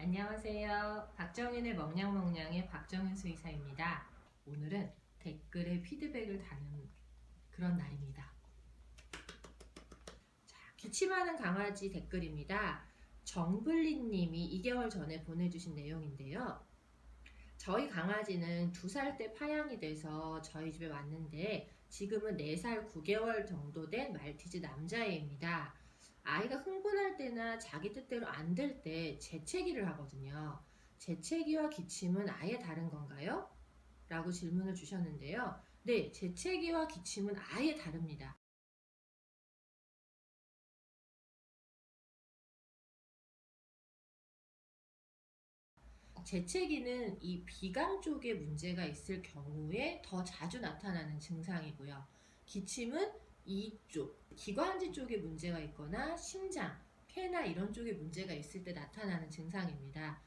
안녕하세요. 박정윤의 멍냥멍냥의 박정윤 수의사입니다. 오늘은 댓글의 피드백을 다는 그런 날입니다. 자, 기침하는 강아지 댓글입니다. 정블리님이 2개월 전에 보내주신 내용인데요. 저희 강아지는 2살 때 파양이 돼서 저희 집에 왔는데 지금은 4살 9개월 정도 된 말티즈 남자애입니다. 아이가 흥분할 때나 자기 뜻대로 안 될 때 재채기를 하거든요. 재채기와 기침은 아예 다른 건가요? 라고 질문을 주셨는데요. 네, 재채기와 기침은 아예 다릅니다. 재채기는 이 비강 쪽에 문제가 있을 경우에 더 자주 나타나는 증상이고요. 기침은 이쪽, 기관지 쪽에 문제가 있거나 심장, 폐나 이런 쪽에 문제가 있을 때 나타나는 증상입니다.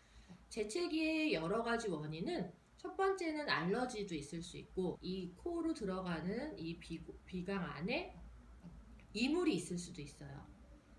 재채기의 여러 가지 원인은 첫 번째는 알러지도 있을 수 있고 이 코로 들어가는 이 비강 안에 이물이 있을 수도 있어요.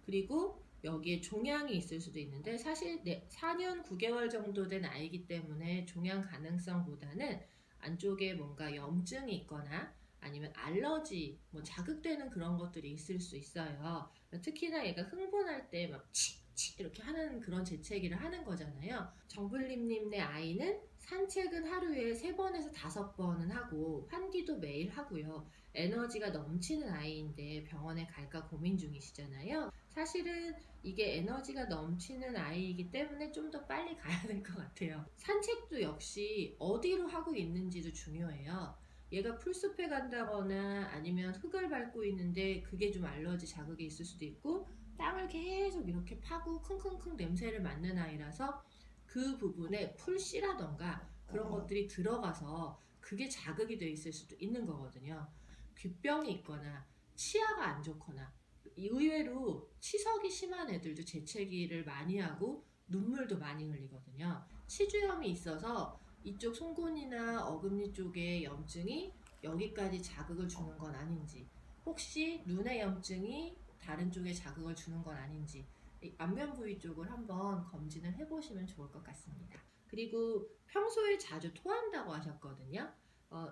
그리고 여기에 종양이 있을 수도 있는데 사실 4년 9개월 정도 된 아이기 때문에 종양 가능성보다는 안쪽에 뭔가 염증이 있거나 아니면 알러지, 자극되는 그런 것들이 있을 수 있어요. 특히나 얘가 흥분할 때 막 치 이렇게 하는 그런 재채기를 하는 거잖아요. 정블림님네 아이는 산책은 하루에 3번에서 5번은 하고 환기도 매일 하고요. 에너지가 넘치는 아이인데 병원에 갈까 고민 중이시잖아요. 사실은 이게 에너지가 넘치는 아이이기 때문에 좀 더 빨리 가야 될 것 같아요. 산책도 역시 어디로 하고 있는지도 중요해요. 얘가 풀숲에 간다거나 아니면 흙을 밟고 있는데 그게 좀 알러지 자극이 있을 수도 있고 땅을 계속 이렇게 파고 킁킁킁 냄새를 맡는 아이라서 그 부분에 풀씨라던가 그런 것들이 들어가서 그게 자극이 돼 있을 수도 있는 거거든요. 귓병이 있거나 치아가 안 좋거나 의외로 치석이 심한 애들도 재채기를 많이 하고 눈물도 많이 흘리거든요. 치주염이 있어서 이쪽 송곳니나 어금니 쪽에 염증이 여기까지 자극을 주는 건 아닌지, 혹시 눈의 염증이 다른 쪽에 자극을 주는 건 아닌지 안면 부위 쪽을 한번 검진을 해보시면 좋을 것 같습니다. 그리고 평소에 자주 토한다고 하셨거든요.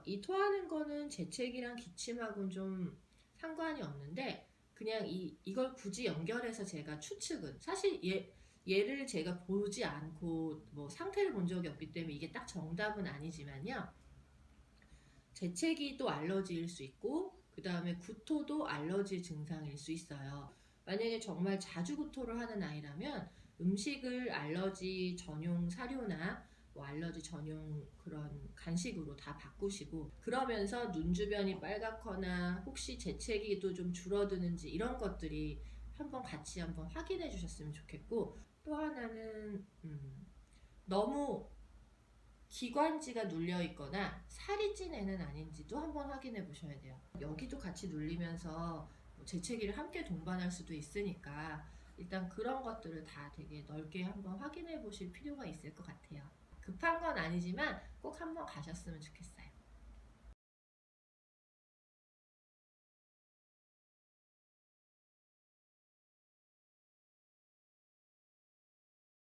이 토하는 거는 재채기랑 기침하고는 좀 상관이 없는데 그냥 이걸 굳이 연결해서 제가 추측은 사실 얘를 제가 보지 않고 상태를 본 적이 없기 때문에 이게 딱 정답은 아니지만요. 재채기도 알러지일 수 있고 그 다음에 구토도 알러지 증상일 수 있어요. 만약에 정말 자주 구토를 하는 아이라면 음식을 알러지 전용 사료나 알러지 전용 그런 간식으로 다 바꾸시고 그러면서 눈 주변이 빨갛거나 혹시 재채기도 좀 줄어드는지 이런 것들이 같이 한번 확인해 주셨으면 좋겠고 또 하나는 너무 기관지가 눌려 있거나 살이 찐 애는 아닌지도 한번 확인해 보셔야 돼요. 여기도 같이 눌리면서 재채기를 함께 동반할 수도 있으니까 일단 그런 것들을 다 되게 넓게 한번 확인해 보실 필요가 있을 것 같아요. 급한 건 아니지만 꼭 한번 가셨으면 좋겠어요.